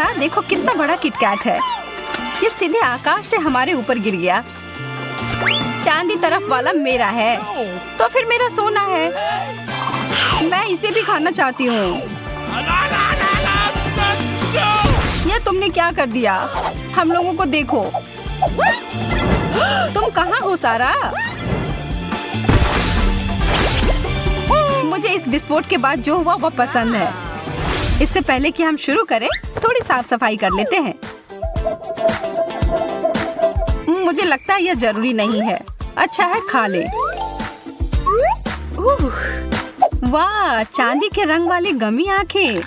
सारा देखो कितना बड़ा किटकैट है। ये सीधे आकाश से हमारे ऊपर गिर गया। चांदी तरफ वाला मेरा है, तो फिर मेरा सोना है। मैं इसे भी खाना चाहती हूँ। ये तुमने क्या कर दिया? हम लोगों को देखो। तुम कहाँ हो सारा? मुझे इस विस्फोट के बाद जो हुआ वो पसंद है। इससे पहले कि हम शुरू करें, थोड़ी साफ सफाई कर लेते हैं। मुझे लगता है यह जरूरी नहीं है। अच्छा है, खा ले। वाह, चांदी के रंग वाली गमी आंखें।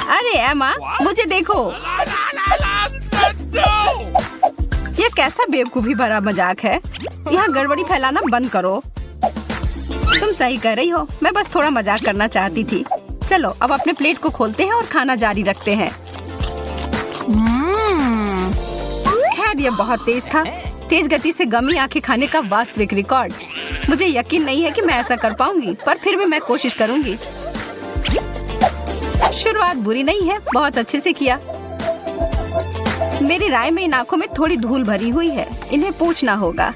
अरे एमा, मुझे देखो। यह कैसा बेवकूफी भरा मजाक है। यहाँ गड़बड़ी फैलाना बंद करो। तुम सही कर रही हो, मैं बस थोड़ा मजाक करना चाहती थी। चलो अब अपने प्लेट को खोलते हैं और खाना जारी रखते हैं। खैर यह बहुत तेज था। तेज गति से गमी आंखें खाने का वास्तविक रिकॉर्ड। मुझे यकीन नहीं है कि मैं ऐसा कर पाऊंगी, पर फिर भी मैं कोशिश करूंगी। शुरुआत बुरी नहीं है, बहुत अच्छे से किया। मेरी राय में इन आंखों में थोड़ी धूल भरी हुई है, इन्हें पोंछना होगा।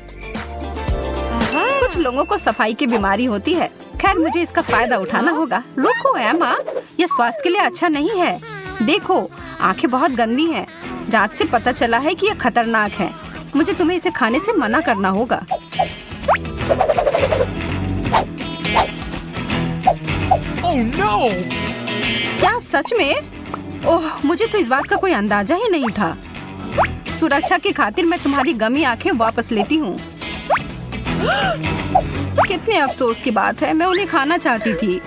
कुछ लोगों को सफाई की बीमारी होती है। खैर मुझे इसका फायदा उठाना होगा। रुको एमा, यह स्वास्थ्य के लिए अच्छा नहीं है। देखो, आंखें बहुत गंदी हैं। जांच से पता चला है कि यह खतरनाक है। मुझे तुम्हें इसे खाने से मना करना होगा। Oh no! क्या सच में? ओह, मुझे तो इस बात का कोई अंदाजा ही नहीं था। सुरक्षा की खातिर मैं तुम्हारी गमी आंखें वापस लेती हूँ। कितने अफसोस की बात है, मैं उन्हें खाना चाहती थी।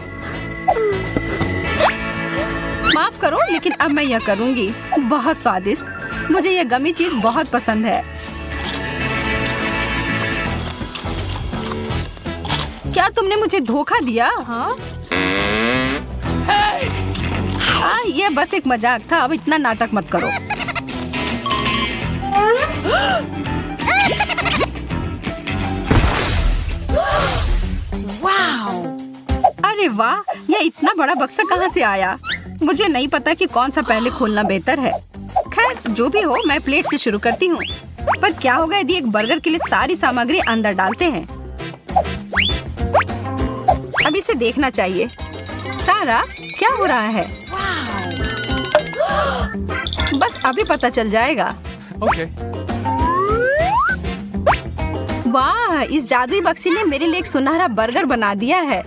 माफ करो, लेकिन अब मैं यह करूँगी। बहुत स्वादिष्ट। मुझे यह गमी चीज बहुत पसंद है। क्या तुमने मुझे धोखा दिया? हाँ? यह बस एक मजाक था। अब इतना नाटक मत करो। वाओ! अरे वाह, यह इतना बड़ा बक्सा कहाँ से आया? मुझे नहीं पता कि कौन सा पहले खोलना बेहतर है। खैर जो भी हो, मैं प्लेट से शुरू करती हूँ। पर क्या होगा यदि एक बर्गर के लिए सारी सामग्री अंदर डालते हैं? अब इसे देखना चाहिए। सारा, क्या हो रहा है? बस अभी पता चल जाएगा। Okay. वाह, इस जादुई बक्से ने मेरे लिए एक सुनहरा बर्गर बना दिया है।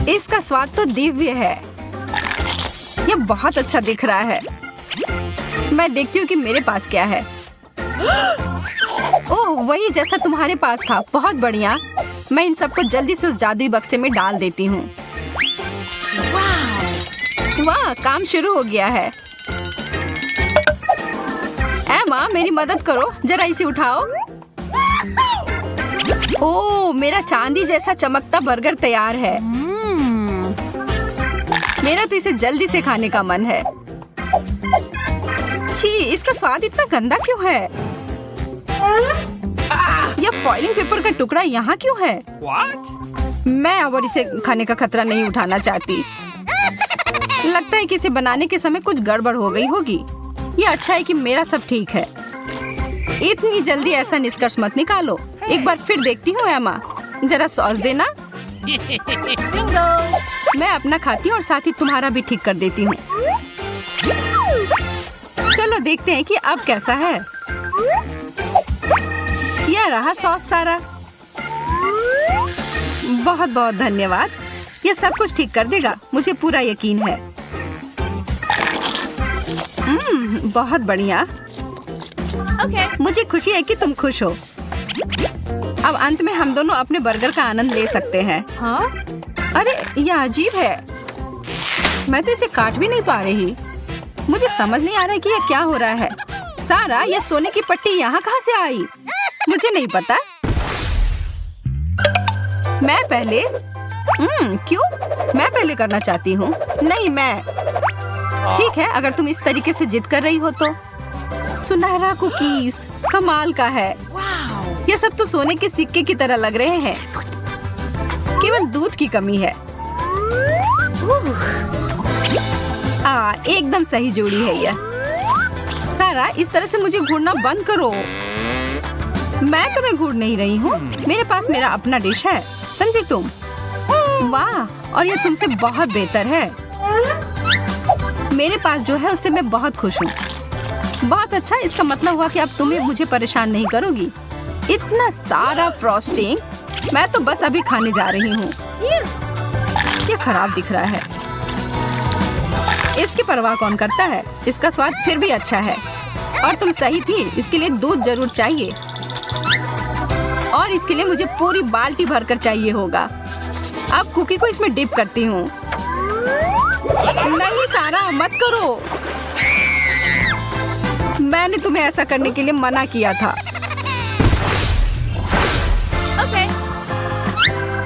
इसका स्वाद तो दिव्य है। यह बहुत अच्छा दिख रहा है। मैं देखती हूँ कि मेरे पास क्या है। ओह, वही जैसा तुम्हारे पास था। बहुत बढ़िया। मैं इन सबको जल्दी से उस जादुई बक्से में डाल देती हूँ। वाह, काम शुरू हो गया है। एमा, मेरी मदद करो, जरा इसे उठाओ। ओह, मेरा चांदी जैसा चमकता बर्गर तैयार है। मेरा तो इसे जल्दी से खाने का मन है। छी, इसका स्वाद इतना गंदा क्यों है? यह फॉइलिंग पेपर का टुकड़ा यहाँ क्यों है? What? मैं अब और इसे खाने का खतरा नहीं उठाना चाहती। लगता है कि इसे बनाने के समय कुछ गड़बड़ हो गई होगी। ये अच्छा है कि मेरा सब ठीक है। इतनी जल्दी ऐसा निष्कर्ष मत निकालो। एक बार फिर देखती हूँ एमा, जरा सॉस देना। मैं अपना खाती हूँ और साथ ही तुम्हारा भी ठीक कर देती हूँ। चलो देखते हैं कि अब कैसा है। यह रहा सॉस सारा। बहुत बहुत धन्यवाद। यह सब कुछ ठीक कर देगा, मुझे पूरा यकीन है। बहुत बढ़िया। मुझे खुशी है कि तुम खुश हो। अब अंत में हम दोनों अपने बर्गर का आनंद ले सकते हैं। हाँ? अरे यह अजीब है। मैं तो इसे काट भी नहीं पा रही। मुझे समझ नहीं आ रहा है कि यह क्या हो रहा है। सारा, यह सोने की पट्टी यहाँ कहाँ से आई? मुझे नहीं पता। मैं पहले? क्यों? मैं पहले करना चाहती हूँ। नहीं, मैं। ठीक है, अगर तुम इस तरीके से जिद कर रही हो तो। सुनहरा कुकीज, कमाल का है। ये सब तो सोने के सिक्के की तरह लग रहे हैं। केवल दूध की कमी है। एकदम सही जोड़ी है यह। सारा, इस तरह से मुझे घूरना बंद करो। मैं तुम्हें घूर नहीं रही हूँ। मेरे पास मेरा अपना डिश है, समझे तुम? वाह, और ये तुमसे बहुत बेहतर है। मेरे पास जो है उससे मैं बहुत खुश हूँ। बहुत अच्छा, इसका मतलब हुआ कि अब तुम्हें मुझे परेशान नहीं करोगी। इतना सारा फ्रॉस्टिंग, मैं तो बस अभी खाने जा रही हूँ। ये खराब दिख रहा है। इसकी परवाह कौन करता है? इसका स्वाद फिर भी अच्छा है। और तुम सही थी, इसके लिए दूध जरूर चाहिए। और इसके लिए मुझे पूरी बाल्टी भरकर चाहिए होगा। अब कुकी को इसमें डिप करती हूँ। नहीं सारा, मत करो। मैंने तुम्हें ऐसा करने के लिए मना किया था।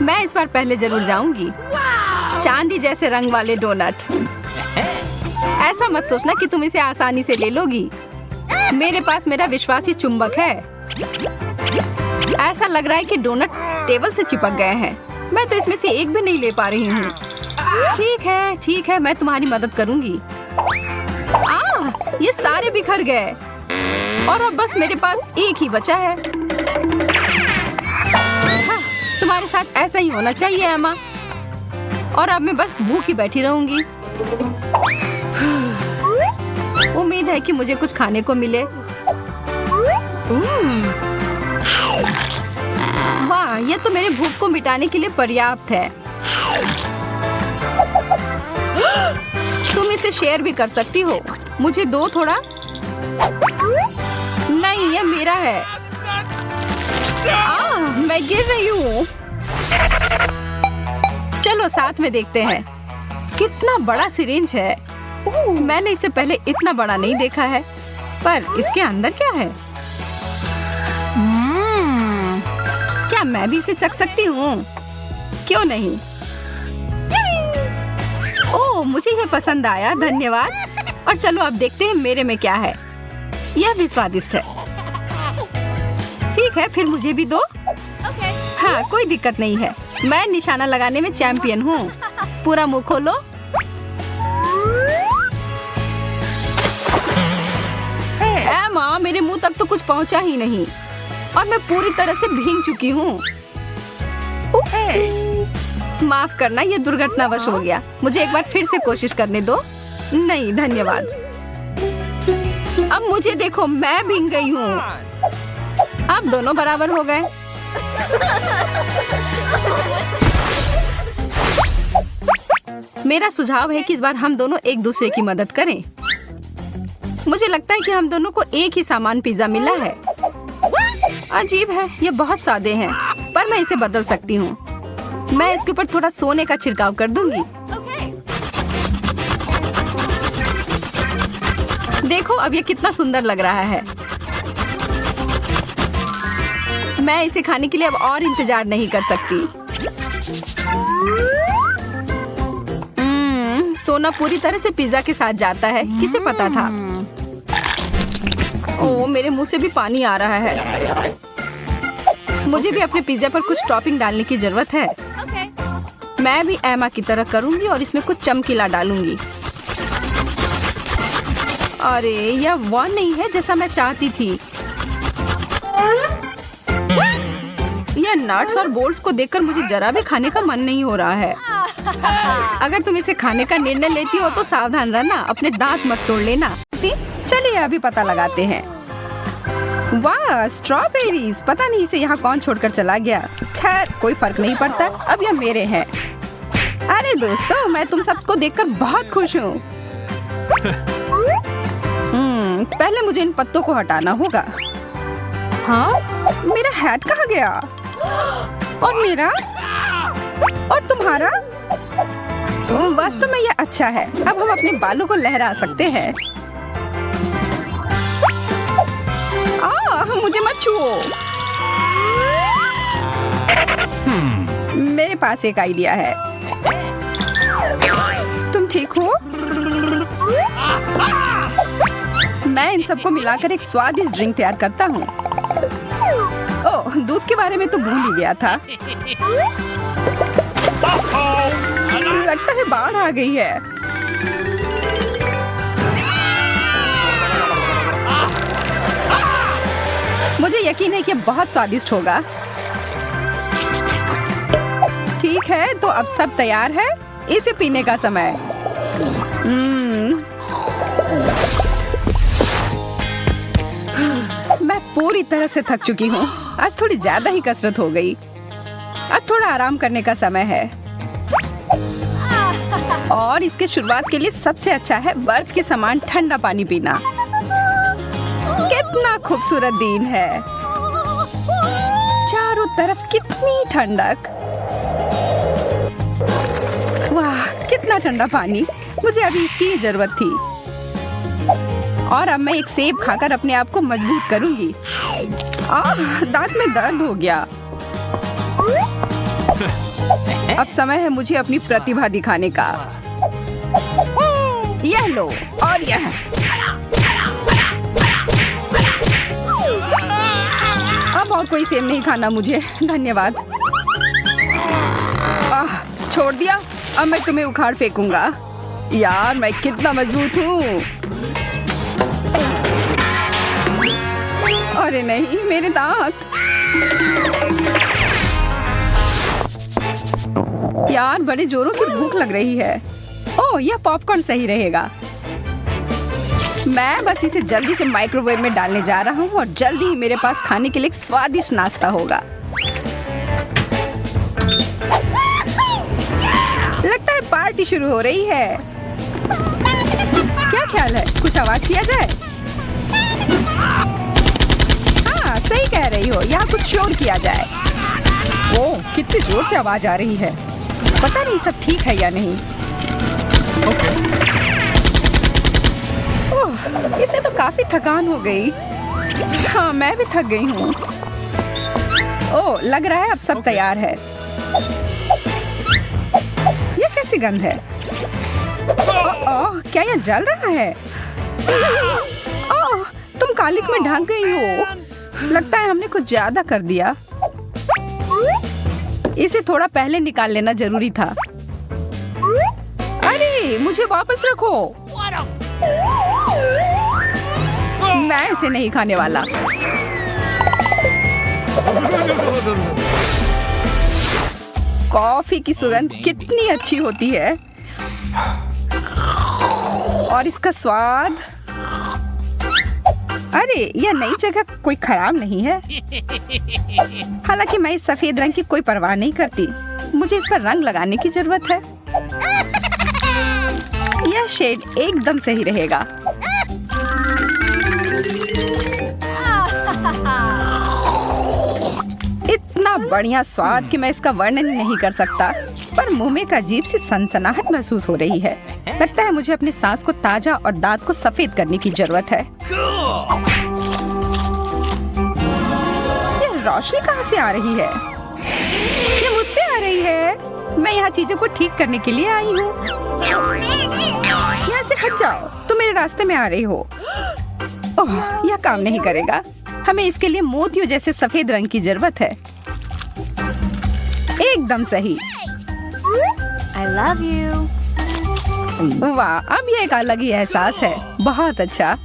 मैं इस बार पहले जरूर जाऊंगी। चांदी जैसे रंग वाले डोनट। ऐसा मत सोचना कि तुम इसे आसानी से ले लोगी। मेरे पास मेरा विश्वासी चुंबक है। ऐसा लग रहा है कि डोनट टेबल से चिपक गए हैं। मैं तो इसमें से एक भी नहीं ले पा रही हूँ। ठीक है, मैं तुम्हारी मदद करूंगी। ये सारे बिखर गए और अब बस मेरे पास एक ही बचा है। हाँ, तुम्हारे साथ ऐसा ही होना चाहिए एमा। और अब मैं बस भूखी बैठी रहूंगी। उम्मीद है कि मुझे कुछ खाने को मिले। वाह, ये तो मेरे भूख को मिटाने के लिए पर्याप्त है। तुम इसे शेयर भी कर सकती हो। मुझे दो थोड़ा। नहीं, ये मेरा है। मैं गिर रही हूँ। चलो साथ में देखते हैं। कितना बड़ा सिरिंज है। मैंने इससे पहले इतना बड़ा नहीं देखा है। पर इसके अंदर क्या है? क्या मैं भी इसे चख सकती हूँ? क्यों नहीं? ओह, मुझे ये पसंद आया, धन्यवाद। और चलो अब देखते हैं मेरे में क्या है। यह भी स्वादिष्ट है। ठीक है, फिर मुझे भी दो। हाँ, कोई दिक्कत नहीं है। मैं निशाना लगाने में चैंपियन हूँ। पूरा मुंह खोलो। माँ, मेरे मुंह तक तो कुछ पहुँचा ही नहीं और मैं पूरी तरह से भीग चुकी हूँ। माफ करना, ये दुर्घटनावश हो गया। मुझे एक बार फिर से कोशिश करने दो। नहीं, धन्यवाद। अब मुझे देखो, मैं भीग गई हूँ। अब दोनों बराबर हो गए। मेरा सुझाव है कि इस बार हम दोनों एक दूसरे की मदद करें। मुझे लगता है कि हम दोनों को एक ही सामान पिज्जा मिला है। अजीब है, ये बहुत सादे हैं, पर मैं इसे बदल सकती हूँ। मैं इसके ऊपर थोड़ा सोने का छिड़काव कर दूंगी। देखो, अब ये कितना सुंदर लग रहा है। मैं इसे खाने के लिए अब और इंतजार नहीं कर सकती। सोना पूरी तरह से पिज्जा के साथ जाता है। किसे पता था? ओह, मेरे मुंह से भी पानी आ रहा है। मुझे भी अपने पिज्जा पर कुछ टॉपिंग डालने की जरूरत है। मैं भी एमा की तरह करूंगी और इसमें कुछ चमकीला डालूंगी। अरे, यह वो नहीं है जैसा मैं चाहती थी। यह नट्स और बोल्ट्स को देखकर मुझे जरा भी खाने का मन नहीं हो रहा है। अगर तुम इसे खाने का निर्णय लेती हो तो सावधान रहना, अपने दांत मत तोड़ लेना। चलिए अभी पता लगाते हैं। वाह, स्ट्रॉबेरीज। पता नहीं इसे यहाँ कौन छोड़कर चला गया। खैर, कोई फर्क नहीं पड़ता, अब यह मेरे हैं। अरे दोस्तों, मैं तुम सबको देखकर बहुत खुश हूँ। पहले मुझे इन पत्तों को हटाना होगा। हाँ, मेरा हैट कहाँ गया? और मेरा? और तुम्हारा? वास्तव में यह अच्छा है। अब हम अपने बालों को लहरा सकते हैं। मुझे मत छुओ। मेरे पास एक आइडिया है। तुम ठीक हो? मैं इन सबको मिलाकर एक स्वादिष्ट ड्रिंक तैयार करता हूँ। ओह, दूध के बारे में तो भूल ही गया था। लगता है बाढ़ आ गई है। मुझे यकीन है कि बहुत स्वादिष्ट होगा। ठीक है, तो अब सब तैयार है। इसे पीने का समय। मैं पूरी तरह से थक चुकी हूँ। आज थोड़ी ज्यादा ही कसरत हो गई। अब थोड़ा आराम करने का समय है। और इसके शुरुआत के लिए सबसे अच्छा है बर्फ के समान ठंडा पानी पीना। कितना खूबसूरत दिन है। चारों तरफ कितनी ठंडक। वाह, कितना ठंडा पानी। मुझे अभी इसकी ही जरूरत थी। और अब मैं एक सेब खाकर अपने आप को मजबूत करूंगी। दांत में दर्द हो गया। अब समय है मुझे अपनी प्रतिभा दिखाने का। यह लो और यह। अब और कोई सेब नहीं खाना मुझे, धन्यवाद। छोड़ दिया। अब मैं तुम्हें उखाड़ फेंकूंगा। यार, मैं कितना मजबूत हूँ। अरे नहीं, मेरे दांत। यार, बड़े जोरों की भूख लग रही है। ओह, यह पॉपकॉर्न सही रहेगा। मैं बस इसे जल्दी से माइक्रोवेव में डालने जा रहा हूँ और जल्दी ही मेरे पास खाने के लिए एक स्वादिष्ट नाश्ता होगा। लगता है पार्टी शुरू हो रही है। क्या ख्याल है, कुछ आवाज किया जाए? हाँ, सही कह रही हो, यहाँ कुछ शोर किया जाए। ओह, कितनी जोर से आवाज आ रही है। पता नहीं सब ठीक है या नहीं। ओह, इससे तो काफी थकान हो गई। हाँ, मैं भी थक गई हूँ। ओह, लग रहा है अब सब तैयार है। यह कैसी गंध है? ओह, क्या यह जल रहा है? ओह, तुम कालिक में ढक गई हो। लगता है हमने कुछ ज्यादा कर दिया। इसे थोड़ा पहले निकाल लेना जरूरी था। अरे, मुझे वापस रखो। मैं इसे नहीं खाने वाला। कॉफी की सुगंध कितनी अच्छी होती है। और इसका स्वाद। अरे, यह नई जगह कोई खराब नहीं है। हालांकि मैं इस सफेद रंग की कोई परवाह नहीं करती। मुझे इस पर रंग लगाने की जरूरत है। यह शेड एकदम सही रहेगा। इतना बढ़िया स्वाद कि मैं इसका वर्णन नहीं कर सकता। पर मुंह में एक अजीब सी सनसनाहट महसूस हो रही है। लगता है मुझे अपने सांस को ताजा और दांत को सफेद करने की जरूरत है। यह रोशनी कहाँ से आ रही है? ये मुझसे आ रही है। मैं यहाँ चीजों को ठीक करने के लिए आई हूँ। यहाँ से हट जाओ, तुम मेरे रास्ते में आ रही हो। ओह, यह काम नहीं करेगा। हमें इसके लिए मोतियों जैसे सफेद रंग की जरूरत है। एकदम सही। I love you. वाह, अब ये एक अलग ही एहसास है। बहुत अच्छा।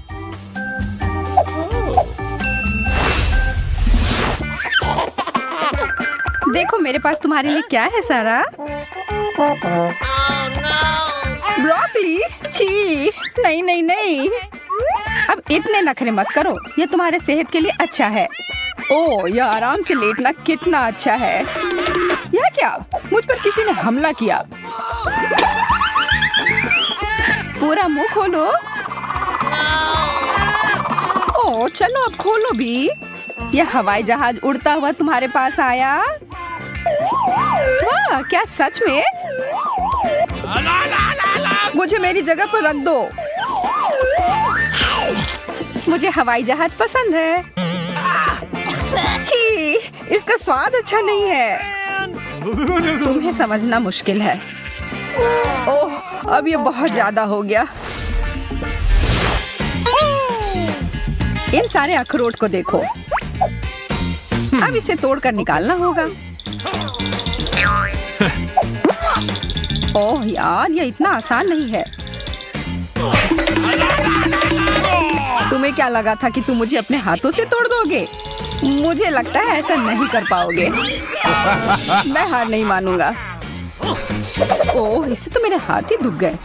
देखो मेरे पास तुम्हारे लिए क्या है सारा। ब्रोकली? छी, नहीं नहीं नहीं। अब इतने नखरे मत करो, ये तुम्हारे सेहत के लिए अच्छा है। ओह, यह आराम से लेटना कितना अच्छा है। यह क्या? मुझ पर किसी ने हमला किया। पूरा मुंह खोलो। ओह, चलो अब खोलो भी। यह हवाई जहाज उड़ता हुआ तुम्हारे पास आया। वाह, क्या सच में? मुझे मेरी जगह पर रख दो। मुझे हवाई जहाज पसंद है। छी, इसका स्वाद अच्छा नहीं है। तुम्हें समझना मुश्किल है। ओह, अब ये बहुत ज्यादा हो गया। इन सारे अखरोट को देखो। अब इसे तोड़कर निकालना होगा। ओह यार, ये इतना आसान नहीं है। तुम्हें क्या लगा था कि तुम मुझे अपने हाथों से तोड़ दोगे? मुझे लगता है ऐसा नहीं कर पाओगे। मैं हार नहीं मानूंगा। ओह, इससे तो मेरे हाथ ही दुख गए।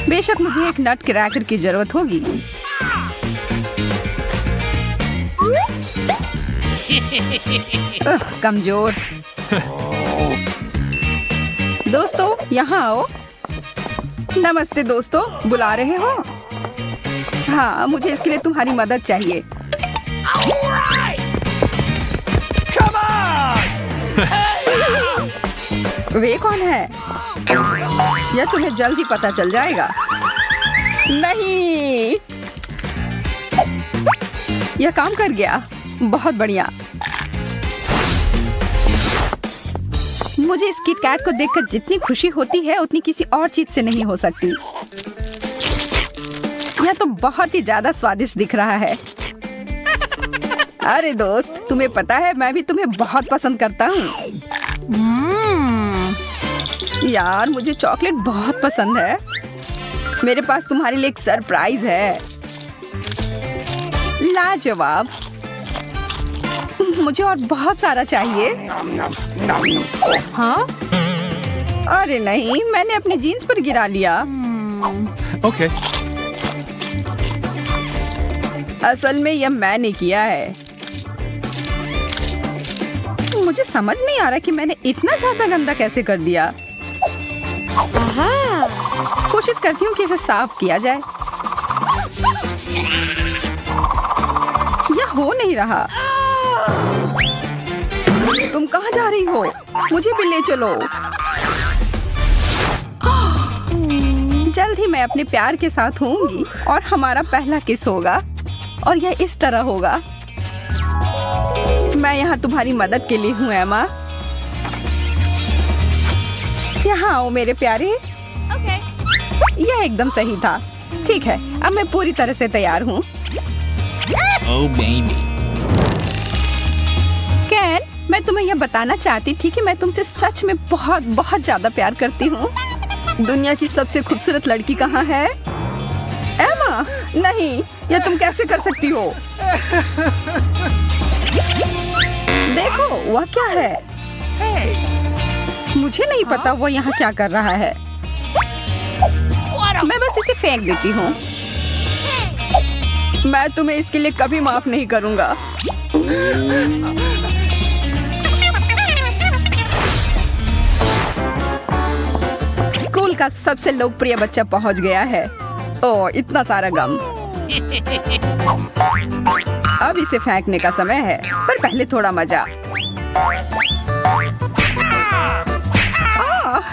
बेशक मुझे एक नट क्रैकर की जरूरत होगी। कमजोर। दोस्तों, यहाँ आओ। नमस्ते दोस्तों, बुला रहे हो? हाँ, मुझे इसके लिए तुम्हारी मदद चाहिए। वे कौन है? यह तुम्हें जल्द ही पता चल जाएगा। नहीं, यह काम कर गया। बहुत बढ़िया। मुझे इस किट कैट को देखकर जितनी खुशी होती है उतनी किसी और चीज से नहीं हो सकती। यह तो बहुत ही ज्यादा स्वादिष्ट दिख रहा है। अरे दोस्त, तुम्हें पता है मैं भी तुम्हें बहुत पसंद करता हूँ। यार, मुझे चॉकलेट बहुत पसंद है। मेरे पास तुम्हारे लिए एक सरप्राइज है। लाजवाब। मुझे और बहुत सारा चाहिए। हाँ? अरे नहीं, मैंने अपनी जीन्स पर गिरा लिया। Okay. असल में यह मैंने किया है। मुझे समझ नहीं आ रहा कि मैंने इतना ज्यादा गंदा कैसे कर दिया। कोशिश करती हूँ कि इसे साफ किया जाए। यह हो नहीं रहा। तुम कहाँ जा रही हो? मुझे भी ले चलो। जल्द ही मैं अपने प्यार के साथ होंगी और हमारा पहला किस होगा और यह इस तरह होगा। मैं यहाँ तुम्हारी मदद के लिए हूँ एमा। यहाँ आओ मेरे प्यारे। यह एकदम सही था। ठीक है, अब मैं पूरी तरह से तैयार हूँ। Oh baby. कैन, मैं तुम्हें यह बताना चाहती थी कि मैं तुमसे सच में बहुत बहुत ज्यादा प्यार करती हूँ। दुनिया की सबसे खूबसूरत लड़की कहाँ है? एमा, नहीं, यह तुम कैसे कर सकती हो? देखो, वह क्या है? मुझे नहीं पता वो यहाँ क्या कर रहा है। मैं बस इसे फेंक देती हूँ। मैं तुम्हें इसके लिए कभी माफ नहीं करूँगा। स्कूल का सबसे लोकप्रिय बच्चा पहुँच गया है। ओह, इतना सारा गम। अब इसे फेंकने का समय है, पर पहले थोड़ा मजा।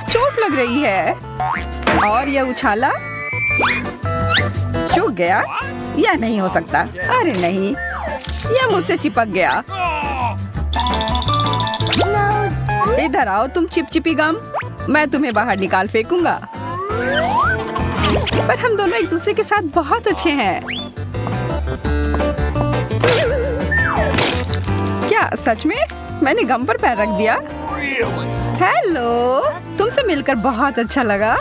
चोट लग रही है। और यह उछाला, चूक गया। यह नहीं हो सकता। अरे नहीं, यह मुझसे चिपक गया। इधर आओ तुम चिपचिपी गम। मैं तुम्हें बाहर निकाल फेंकूंगा। पर हम दोनों एक दूसरे के साथ बहुत अच्छे हैं। क्या सच में? मैंने गम पर पैर रख दिया। हेलो, तुमसे मिलकर बहुत अच्छा लगा।